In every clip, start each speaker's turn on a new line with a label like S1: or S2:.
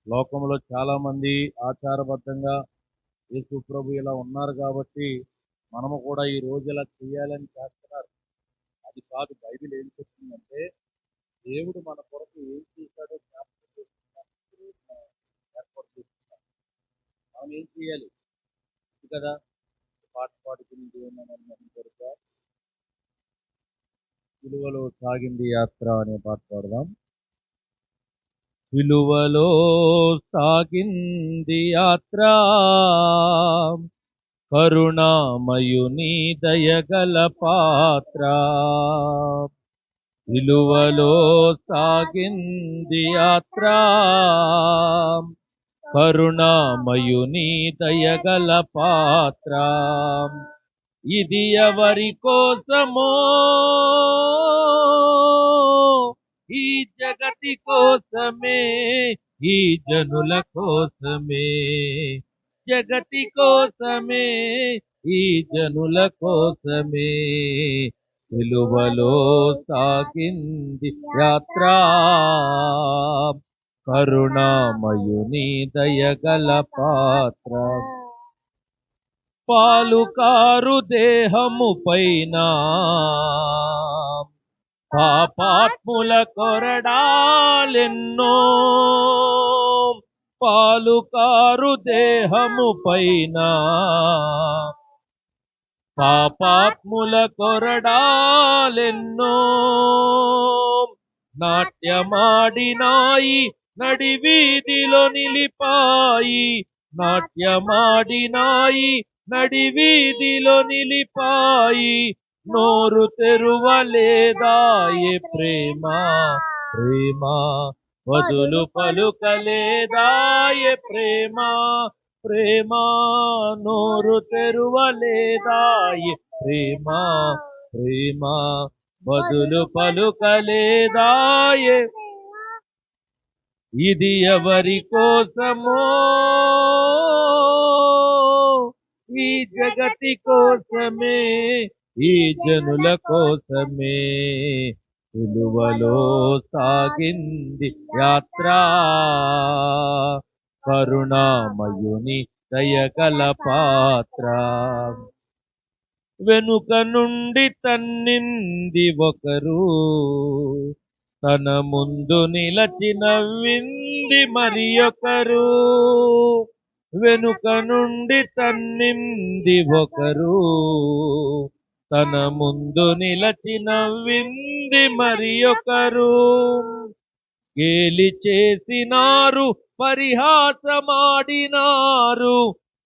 S1: లోకంలో చాలామంది ఆచారబద్ధంగా యేసు ప్రభు ఇలా ఉన్నారు కాబట్టి మనము కూడా ఈ రోజు ఇలా చేయాలని చేస్తున్నారు. అది కాదు. బైబిల్ ఏం చెప్తుందంటే దేవుడు మన కొరకు ఏం చేశాడో జ్ఞాపకం చేసుకోవడానికి ఈ రోజు మనం ఏర్పాటు చేసుకున్నాం. మనం ఏం చేయాలి? ఇది కదా పాట పాడుకుని దేవుని జరుగుతా విలువలో సాగింది యాత్ర అనే పాట పాడదాం. విలువలో సాగింది యాత్ర, కరుణామయుని దయగల పాత్ర. విలువలో సాగింది యాత్ర, కరుణామయుని దయగల పాత్ర. ఇది ఎవరి కోసమో, ఈ జగతి కోసమే, ఈ జనుల కోసమే, జగతి కోసమే, ఈ జనుల కోసమే. విలువలో సాగింది యాత్ర, కరుణామయుని దయగల పాత్ర. పాలుకారు దేహము పైన పాపాత్ముల కొరడాలెన్నో, పాలుకారు దేహము పైన పాపాత్ముల కొరడాలెన్నో. నాట్యమాడినాయి నడివీధిలో నిలిపాయి, నాట్యమాడినాయి నడివీధిలో నిలిపాయి. నోరు తెరువలేదాయే ప్రేమ, ప్రేమ వదులు పలుకలేదాయే ప్రేమ, ప్రేమ నోరు తెరువలేదాయే ప్రేమ, ప్రేమ వదులు పలుకలేదాయే. ఇది ఎవరి కోసమో, ఈ జగతి కోసమే, ఈ జనుల కోసమే. విలువలో సాగింది యాత్ర, కరుణామయుని దయగల పాత్ర. వెనుక నుండి తన్నింది ఒకరు, తన ముందు నిలచి నవ్వింది మరి ఒకరు. వెనుక నుండి తన్నింది ఒకరు, తన ముందు నిలచి నవ్వింది మరి ఒకరు. గేలి చేసినారు, పరిహాసమాడినారు,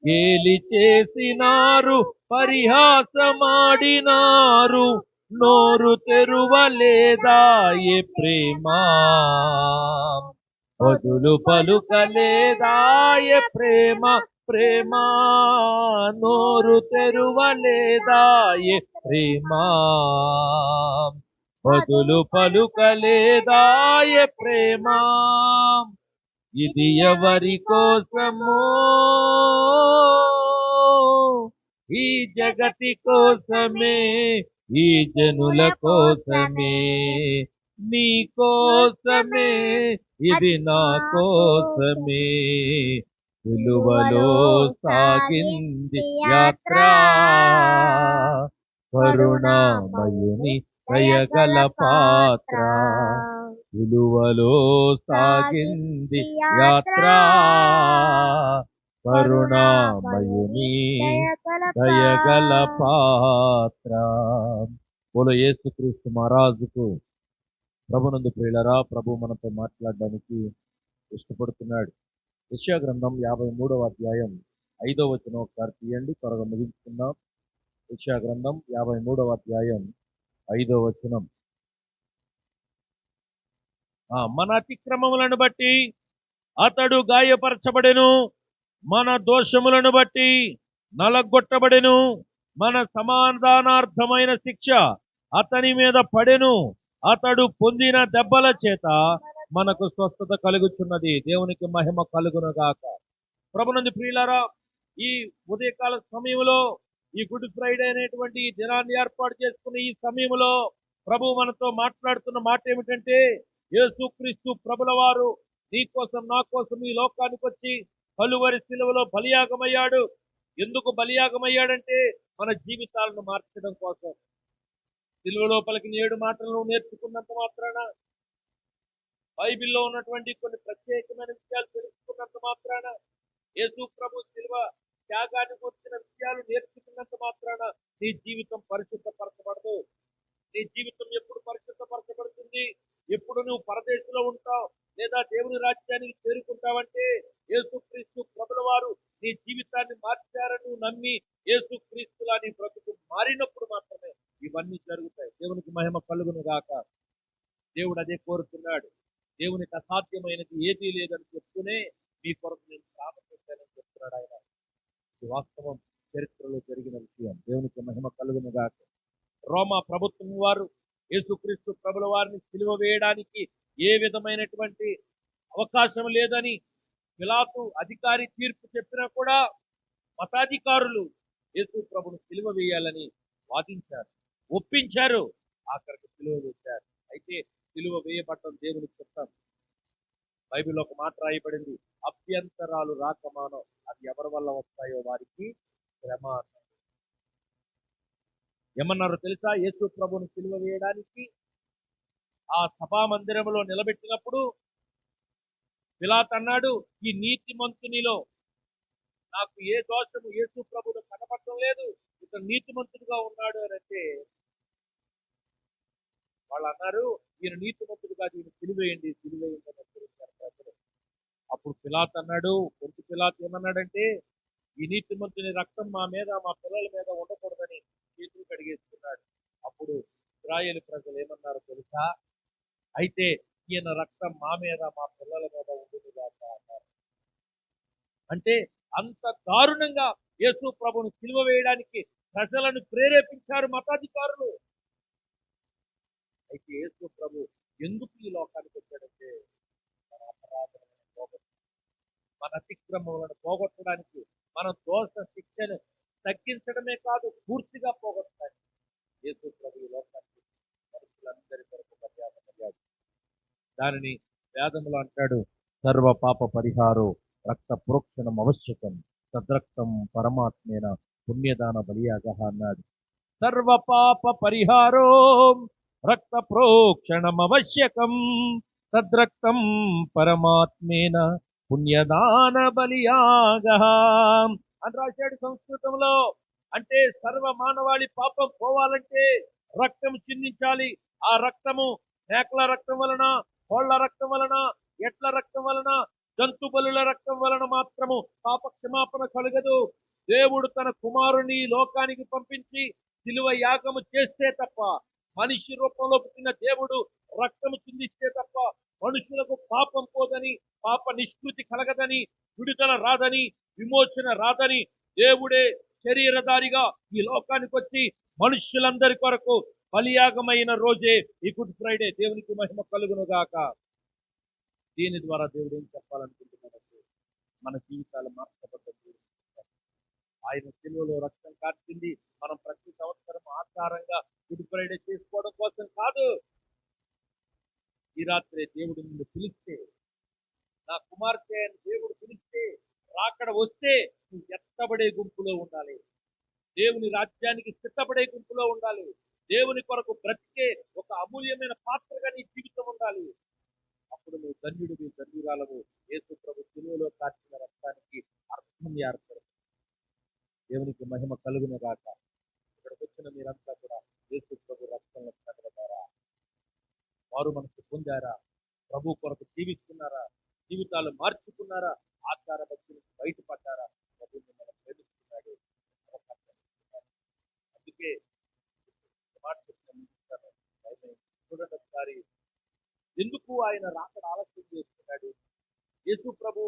S1: గేలి చేసినారు, పరిహాసమాడినారు. నోరు తెరువలేదాయే ప్రేమ, వదులు పలుకలేదాయే ప్రేమ, ప్రేమ నోరు తెరువలేదాయే ప్రేమ, వదులు పలుకలేదాయే ప్రేమ. ఇది ఎవరి కోసమో, ఈ జగతి కోసమే, ఈ జనుల కోసమే. నీ కోసమే, ఇది నా కోసమే. విలువలో సాగింది యాత్ర, కరుణామయుని దయగల పాత్ర. విలువలో సాగింది యాత్ర, కరుణామయుని దయగల పాత్ర. బోలో యేసుక్రీస్తు మహారాజుకు. ప్రభునందు ప్రియులరా, ప్రభు మనతో మాట్లాడడానికి ఇష్టపడుతున్నాడు. యెషయా గ్రంథం 53వ అధ్యాయం 5వ వచనం ఒకసారి తీయండి, త్వరగా ముగించుకుందాం. యెషయా గ్రంథం 53వ అధ్యాయం 5వ వచనం. మన అతిక్రమములను బట్టి అతడు గాయపరచబడెను, మన దోషములను బట్టి నలగొట్టబడెను. మన సమాధానార్థమైన శిక్ష అతని మీద పడెను, అతడు పొందిన దెబ్బల చేత మనకు స్వస్థత కలుగుచున్నది. దేవునికి మహిమ కలుగునుగాక. ప్రభునందు ప్రియులారా, ఈ ఉదయకాల సమయంలో, ఈ గుడ్ ఫ్రైడే అనేటువంటి ఈ దినాన్ని ఏర్పాటు చేసుకున్న ఈ సమయంలో ప్రభు మనతో మాట్లాడుతున్న మాట ఏమిటంటే, యేసుక్రీస్తు ప్రభుల వారు నీ కోసం నా కోసం ఈ లోకానికి వచ్చి కలువరి సిలువలో బలియాగమయ్యాడు. ఎందుకు బలియాగమయ్యాడంటే మన జీవితాలను మార్చడం కోసం. సిలువలో పలికిన 7 మాటలను నేర్చుకున్నంత మాత్రాన, బైబిల్లో ఉన్నటువంటి కొన్ని ప్రత్యేకమైన విషయాలు తెలుసుకున్నంత మాత్రాన, యేసు ప్రభు సిలువ త్యాగాన్ని గురించిన విషయాలు నేర్చుకున్నంత మాత్రాన నీ జీవితం పరిశుద్ధపరచబడదు. నీ జీవితం ఎప్పుడు పరిశుద్ధపరచబడుతుంది? ఎప్పుడు నువ్వు పరదేశంలో ఉంటావు లేదా దేవుని రాజ్యానికి చేరుకుంటావంటే, యేసుక్రీస్తు ప్రభుల వారు నీ జీవితాన్ని మార్చారని నువ్వు నమ్మి యేసుక్రీస్తులా నీ బ్రతుకు మారినప్పుడు మాత్రమే ఇవన్నీ జరుగుతాయి. దేవునికి మహిమ కలుగును గాక. దేవుడు అదే కోరుతున్నాడు. దేవునికి అసాధ్యమైనది ఏదీ లేదని చెప్తూనే మీ కొరకు నేను ప్రార్థన చేశానని చెప్తున్నాడు ఆయన. ఇది వాస్తవం, చరిత్రలో జరిగిన విషయం. దేవునికి మహిమ కలుగును గాక. రోమా ప్రభుత్వం వారు యేసుక్రీస్తు ప్రభుల వారిని సిలువ వేయడానికి ఏ విధమైనటువంటి అవకాశం లేదని పిలాతు అధికారి తీర్పు చెప్పినా కూడా మతాధికారులు యేసు ప్రభును సిలువ వేయాలని వాదించారు, ఒప్పించారు, ఆఖరికి సిలువ వేశారు. అయితే సిలువ వేయబడటం దేవునికి చెప్తాం. బైబిల్లో ఒక మాట రాయబడింది, అభ్యంతరాలు రాకమానో అది ఎవరి వల్ల వస్తాయో వారికి శ్రమ. ఏమన్నారో తెలుసా? యేసు ప్రభుని సిలువ వేయడానికి ఆ సభా మందిరంలో నిలబెట్టినప్పుడు పిలాతు అన్నాడు, ఈ నీతిమంతునిలో నాకు ఏ దోషము యేసు ప్రభువును కనపడటం లేదు, ఇతను నీతిమంతుడుగా ఉన్నాడు అని అంటే వాళ్ళు అన్నారు, ఈయన నీతిమంతుడుగా ఈయన సిలువేయండి సిలువేయండి అని తెలిసారు ప్రజలు. అప్పుడు పిలాతు అన్నాడు, కొంచెం పిలాతు ఏమన్నాడంటే, ఈ నీతిమంతుని రక్తం మా మీద మా పిల్లల మీద ఉండకూడదని చేతులు కడిగేసుకున్నాడు. అప్పుడు ఇశ్రాయేలు ప్రజలు ఏమన్నారో తెలుసా? అయితే ఈయన రక్తం మా మీద మా పిల్లల మీద ఉండుగాక అన్నారు. అంటే అంత దారుణంగా యేసు ప్రభువును సిలువ వేయడానికి ప్రజలను ప్రేరేపించారు మతాధికారులు. అయితే యేసు ప్రభు ఎందుకు ఈ లోకానికి వచ్చాడంటే, మన అపరాధములను పోగొట్టు, మన అతిక్రమములను పోగొట్టడానికి, మన దోష శిక్షను తగ్గించడమే కాదు పూర్తిగా పోగొట్టడానికి యేసు ప్రభు ఈ లోకానికి మనుషులందరి కొరకు మర్యాద. దానిని వేదములు అంటాడు, సర్వ పాప పరిహారో రక్త ప్రోక్షణం అవశ్యకం తద్రక్తం పరమాత్మేన పుణ్యదాన బలియాగ అన్నాడు. సర్వ పాప పరిహారో రక్త ప్రోక్షణం అవశ్యకం తద్రక్తం పరమాత్మేన పుణ్యదాన బలియాగ అని రాశాడు సంస్కృతంలో. అంటే సర్వ మానవాళి పాపం పోవాలంటే రక్తం చిందించాలి. ఆ రక్తము మేకల రక్తం వలన, కోళ్ల రక్తం వలన, ఎట్ల రక్తం వలన, జంతు బలుల రక్తం వలన మాత్రము పాప క్షమాపణ కలగదు. దేవుడు తన కుమారుని లోకానికి పంపించి సిలువ యాగము చేస్తే తప్ప, మనిషి రూపంలో పుట్టిన దేవుడు రక్తము చిందిస్తే తప్ప మనుషులకు పాపం పోదని, పాప నిష్కృతి కలగదని, విడుదల రాదని, విమోచన రాదని దేవుడే శరీరధారిగా ఈ లోకానికి వచ్చి మనుష్యులందరి కొరకు బలియాగమైన రోజే ఈ గుడ్ ఫ్రైడే. దేవునికి మహిమ కలుగును గాక. దీని ద్వారా దేవుడు ఏం చెప్పాలనుకుంటున్నాడంటే, మన జీవితాలు మార్చబడ్డది. ఆయన సిలువలో రక్తం కార్చింది మనం ప్రతి సంవత్సరం ఆచారంగా గుడ్ ఫ్రైడే చేసుకోవడం కోసం కాదు. ఈ రాత్రి దేవుడు నిన్ను పిలిస్తే, నా కుమార్తె అని దేవుడు పిలిస్తే, రాకడ వస్తే నువ్వు ఎత్తబడే గుంపులో ఉండాలి. దేవుని రాజ్యానికి సిద్ధపడే గుంపులో ఉండాలి. దేవుని కొరకు బ్రతికే ఒక అమూల్యమైన పాత్రగా నీ జీవితం ఉండాలి. అప్పుడు నువ్వు ధన్యుడివి, ధన్యురాలవు. యేసు ప్రభు సిలువలో కార్చిన రక్తానికి అర్థం ఏర్పడుతుంది. దేవునికి మహిమ కలుగును గాక. ఇక్కడికి వచ్చిన మీరంతా కూడా యేసు ప్రభు రక్తంలో కనబడ్డారా? వారు మనసు పొందారా? ప్రభు కొరకు జీవిస్తున్నారా? జీవితాలు మార్చుకున్నారా? ఆచార భక్తులు బయటపడ్డారా? ప్రభు మిమ్మల్ని ప్రేమిస్తున్నాడు. అందుకే మాట చెప్తాను, చూడండి ఒకసారి, ఎందుకు ఆయన రాకడ ఆలస్యం చేస్తున్నాడు? యేసు ప్రభు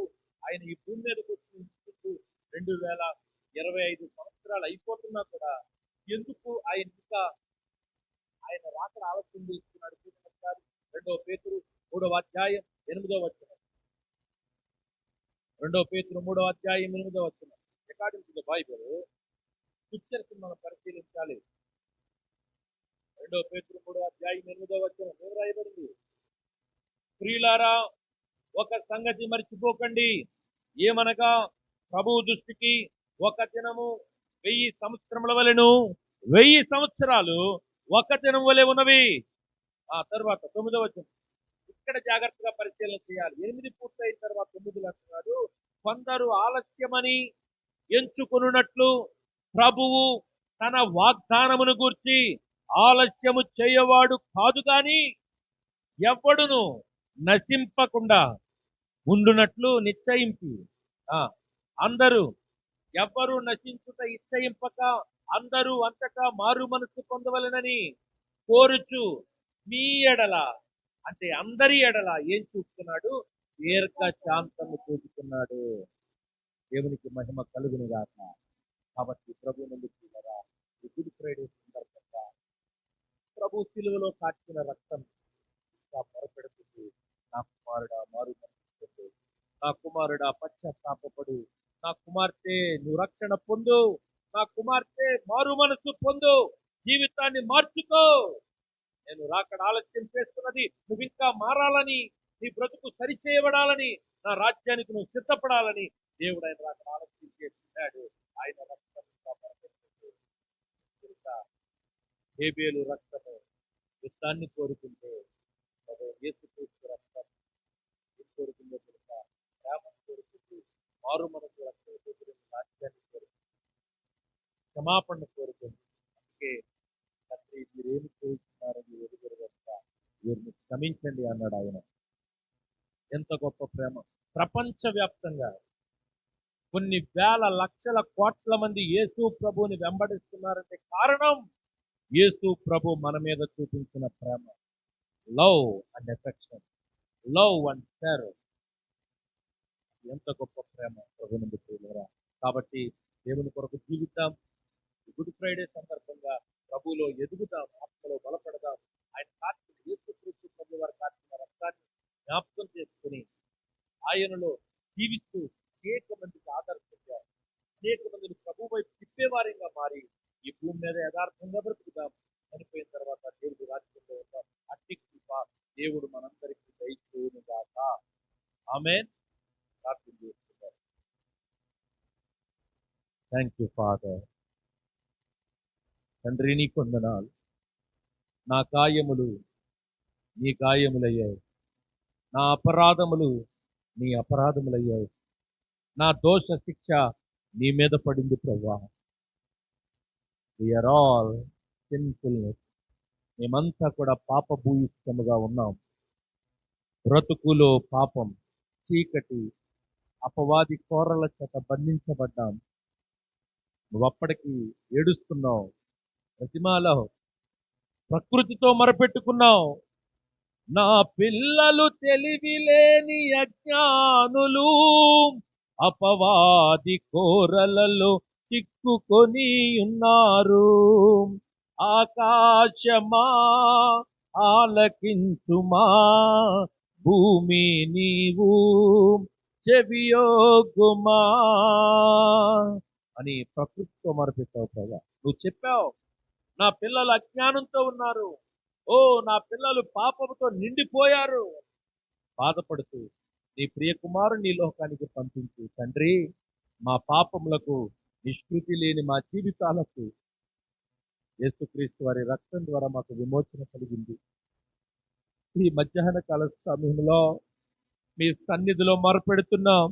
S1: ఆయన ఈ భూమి మీదకి వచ్చి 2025 సంవత్సరాలు అయిపోతున్నా కూడా ఎందుకు ఆయన రాకడ ఆలస్యం చేస్తున్నాడు? చూడండి ఒకసారి 2 పేతురు 3వ అధ్యాయం 8వ వచనం. 2 పేతురు 3వ అధ్యాయం 8వ వచనం. According to the Bible scriptures మనం పరిశీలించాలి. 2 పేతురు 3వ అధ్యాయం 8వ వచనం ఏం రాయబడింది? ప్రియులారా, ఒక సంగతి మర్చిపోకండి, ఏమనగా ప్రభువు దృష్టికి ఒక దినము 1000 సంవత్సరముల వలెను, 1000 సంవత్సరాలు ఒక దినం వలె ఉన్నవి. ఆ తర్వాత 9వ వచనం ఇక్కడ జాగ్రత్తగా పరిశీలన చేయాలి. 8 పూర్తయిన తర్వాత 9 అంటున్నాడు, కొందరు ఆలస్యమని ఎంచుకొనున్నట్లు ప్రభువు తన వాగ్దానమును గూర్చి ఆలస్యము చేయవాడు కాదు గాని ఎవ్వడును నశింపకుండా ఉండునట్లు నిశ్చయించి, ఆ అందరూ ఎవ్వరు నశించుట ఇచ్చయింపక అందరూ అంతటా మారు మనసు పొందవలెనని కోరుచు మీ ఎడల, అంటే అందరి ఎడల ఏం చూపుతున్నాడు? దీర్ఘ శాంతము చూపుతున్నాడు. దేవునికి మహిమ కలుగును గాక. కాబట్టి ప్రభు నుండి చూడరా, ఈ గుడ్ ఫ్రైడే సందర్భంగా ప్రభు సిలువలో కాచిన రక్తం ఇంకా పొరపెడుతుంది. నా కుమారుడా మారు మనసు పొందు, నా కుమారుడా పశ్చాత్తాపపడు, నా కుమార్తె నువ్వు రక్షణ పొందు, నా కుమార్తె మారు మనసు పొందు, జీవితాన్ని మార్చుకో. నేను రాకడ ఆలస్యం చేస్తున్నది నువ్వు ఇంకా మారాలని, నీ బ్రతుకు సరిచేయబడాలని, నా రాజ్యానికి నువ్వు సిద్ధపడాలని దేవుడు ఆయన రాకడ ఆలస్యం చేస్తున్నాడు. ఆయన రక్తం ఇంకా పొరపెడుతుంది. ఇంకా హేబేలు రక్తము యుద్ధాన్ని కోరుకుంటే యేసుక్రీస్తు రక్తం ఏం కోరుకుందో తెలుసా? ప్రేమను కోరుకుంటూ, మారు మనసు రక్తం రాజ్యాన్ని కోరుకుంది, క్షమాపణ కోరుకుంది. అందుకే తండ్రి మీరేమి చేస్తున్నారని ఎదుగురు కనుక వీరిని క్షమించండి అన్నాడు ఆయన. ఎంత గొప్ప ప్రేమ! ప్రపంచవ్యాప్తంగా కొన్ని వేల లక్షల కోట్ల మంది యేసు ప్రభువుని వెంబడిస్తున్నారంటే కారణం యేసు ప్రభు మన మీద చూపించిన ప్రేమ. Love and affection, love and care. ఎంత గొప్ప ప్రేమ ప్రభు నుండి ప్రియులారా. కాబట్టి దేవుని కొరకు జీవిద్దాం. గుడ్ ఫ్రైడే సందర్భంగా ప్రభువులో ఎదుగుదాం, ఆత్మలో బలపడదాం. ఆయన కార్చిన యేసుక్రీస్తు ప్రభు వారి కార్చిన రక్తాన్ని జ్ఞాపకం చేసుకుని ఆయనలో జీవిస్తూ అనేక మందికి ఆదర్శంగా, అనేక మందిని ప్రభు వైపు తిప్పేవారిగా మారి ఈ భూమి మీద యథార్థంగా బ్రతుకుదాం. చనిపోయిన తర్వాత దేవుడి రాజ్యంలో ఉంటాం. అట్టి కృప దేవుడు మనందరికీ దయచేయును గాక. ఆమేన్. ప్రార్థన చేస్తున్నారు. Thank you father. తండ్రి నీ కొందనాలు. నా గాయములు నీ గాయములయ్యాయి, నా అపరాధములు నీ అపరాధములయ్యాయి, నా దోష శిక్ష నీ మీద పడింది ప్రభువా. We are all sinfulness. మేమంతా కూడా పాపభూయిష్టముగా ఉన్నాం. బ్రతుకులో పాపం, చీకటి, అపవాది కోరల చేత బంధించబడ్డాం. నువ్వప్పటికి ఏడుస్తున్నావు, ప్రతిమాలో ప్రకృతితో మొరపెట్టుకున్నావు. నా పిల్లలు తెలివిలేని అజ్ఞానులు అపవాది కోరలలో చిక్కుకొని ఉన్నారు. ఆకాశమా ఆలకించుమా, భూమి నీవు చెవియోగుమా అని ప్రకృతితో మొరపెట్టావు కదా. నువ్వు చెప్పావు, నా పిల్లలు అజ్ఞానంతో ఉన్నారు, ఓ నా పిల్లలు పాపముతో నిండిపోయారు. బాధపడుతూ నీ ప్రియ కుమారుని నీ లోకానికి పంపించు తండ్రి. మా పాపములకు నిష్కృతి లేని మా జీవితాలకు యేసుక్రీస్తు వారి రక్తం ద్వారా మాకు విమోచన కలిగింది. ఈ మధ్యాహ్న కాల సమయంలో మీ సన్నిధిలో మొరపెడుతున్నాం.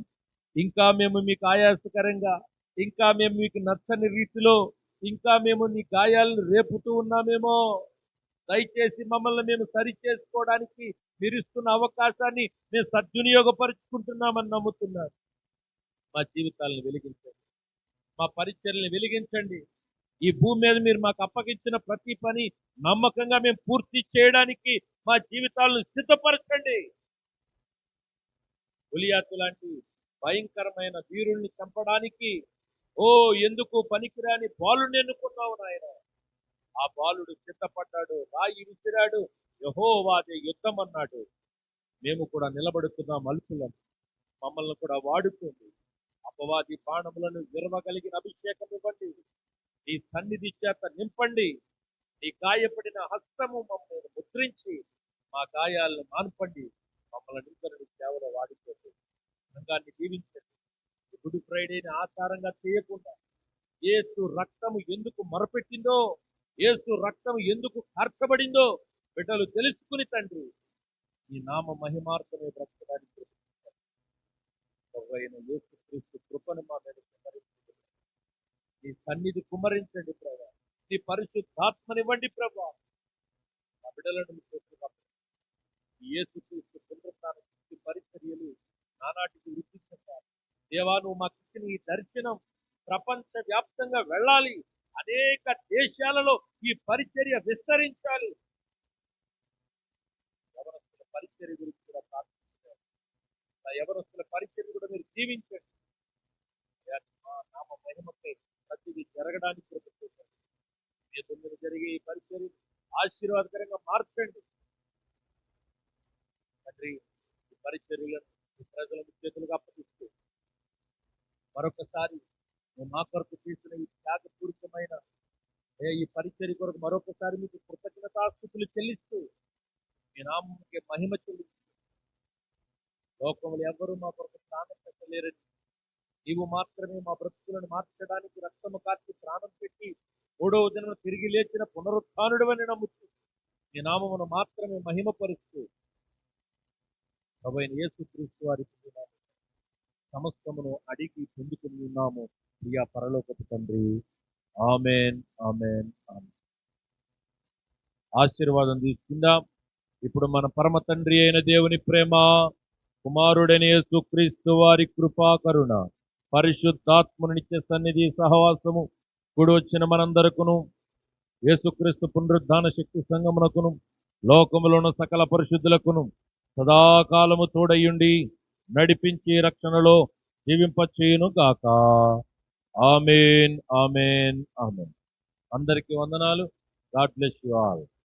S1: ఇంకా మేము మీకు ఆయాసకరంగా, ఇంకా మేము మీకు నచ్చని రీతిలో, ఇంకా మేము నీ గాయాలను రేపుతూ ఉన్నామేమో. దయచేసి మమ్మల్ని మేము సరి చేసుకోవడానికి మీరు ఇస్తున్న అవకాశాన్ని మేము సద్వినియోగపరుచుకుంటున్నామని నమ్ముతున్నారు. మా జీవితాలను వెలిగించండి, మా పరిచర్యలను వెలిగించండి. ఈ భూమి మీద మీరు మాకు అప్పగించిన ప్రతి పని నమ్మకంగా మేము పూర్తి చేయడానికి మా జీవితాలను సిద్ధపరచండి. గొలియాతు లాంటి భయంకరమైన వీరుల్ని చంపడానికి ఎందుకు పనికిరాని బాలుని ఎన్నుకున్నావు నాయన. ఆ బాలుడు సిద్ధపడ్డాడు, రాయి విసిరాడు, యెహోవాదే యుద్ధం అన్నాడు. మేము కూడా నిలబడుతున్నాం అల్పులం. మమ్మల్ని కూడా వాడుకోండి. అపవాది బాణములను విరవగలిగిన అభిషేకం ఇవ్వండి. నీ సన్నిధి చేత నింపండి. నీ గాయపడిన హస్తము మమ్మల్ని ముద్రించి మా గాయాలను మాన్పండి. మమ్మల్ని ఇంకా నీ సేవలో వాడుకోండి. సంఘాన్ని దీవించండి. గుడ్ ఫ్రైడేని ఆచారంగా చేయకుండా యేసు రక్తము ఎందుకు మొరపెట్టిందో, యేసు రక్తము ఎందుకు కార్చబడిందో బిడ్డలు తెలుసుకుని తండ్రి ఈ నామ మహిమార్థమే బ్రతకడానికి ప్రభువైన యేసుక్రీస్తు కృపను మా మీద కుమ్మరించండి. నీ సన్నిధి కుమ్మరించండి ప్రభా. నీ పరిశుద్ధాత్మనివ్వండి ప్రభా. మా బిడ్డలను మీ చేతులకు అప్పగిస్తున్నాను. ఈ యేసుక్రీస్తు పునరుత్థాన శక్తి పరిచర్యలు నానాటికి వృద్ధి చెందాలి. దేవా, నువ్వు మాకు ఇచ్చిన ఈ దర్శనం ప్రపంచ వ్యాప్తంగా వెళ్ళాలి. అనేక దేశాలలో ఈ పరిచర్య విస్తరించాలి. యవనస్తుల పరిచర్య గురించి కూడా ప్రార్థించాలి. ఆ యవనస్తుల పరిచర్య కూడా మీరు జీవించండి. మా నామ మహిమపై ప్రతిదీ జరగడానికి ప్రభుత్వం మీ తొమ్మిది జరిగే ఈ పరిచర్య ఆశీర్వాదకరంగా మార్చండి తండ్రి. ఈ పరిచర్యలను ఈ ప్రజలకు చేతులుగా అప్పగిస్తూ మరొకసారి నువ్వు మా కొరకు చేసిన ఈ త్యాగపూరితమైన ఈ పరిచర్య కొరకు మరొకసారి మీకు కృతజ్ఞతాస్తుతులు చెల్లిస్తూ మీ నామముకి మహిమ చెల్లిస్తూ లోకములు ఎవరు మా కొరకు ప్రాణం పెట్టలేరని, నీవు మాత్రమే మా బ్రతుకులను మార్చడానికి రక్తము కార్చి ప్రాణం పెట్టి 3వ దినం తిరిగి లేచిన పునరుత్థానుడు అని నమ్ముతూ ఈ నామమును మాత్రమే మహిమపరుస్తూ ప్రభువైన యేసుక్రీస్తు వారికి సమస్తమును అడిగి పొందుకుని ఉన్నాము ప్రియా పరలోకపు తండ్రి. ఆమేన్, ఆమేన్, ఆమేన్. ఆశీర్వాదం తీసుకుందాం. ఇప్పుడు మన పరమ తండ్రి అయిన దేవుని ప్రేమ, కుమారుడైన యేసుక్రీస్తు వారి కృపా కరుణ, పరిశుద్ధాత్మను నిత్య సన్నిధి సహవాసము కూడి వచ్చిన మనందరకును, యేసుక్రీస్తు పునరుద్ధాన శక్తి సంగమునకును, లోకములోను సకల పరిశుద్ధులకును సదాకాలము తోడయుండి నడిపించి రక్షణలో జీవింపచేయును గాక. ఆమేన్, ఆమేన్, ఆమేన్. అందరికీ వందనాలు. God bless you all.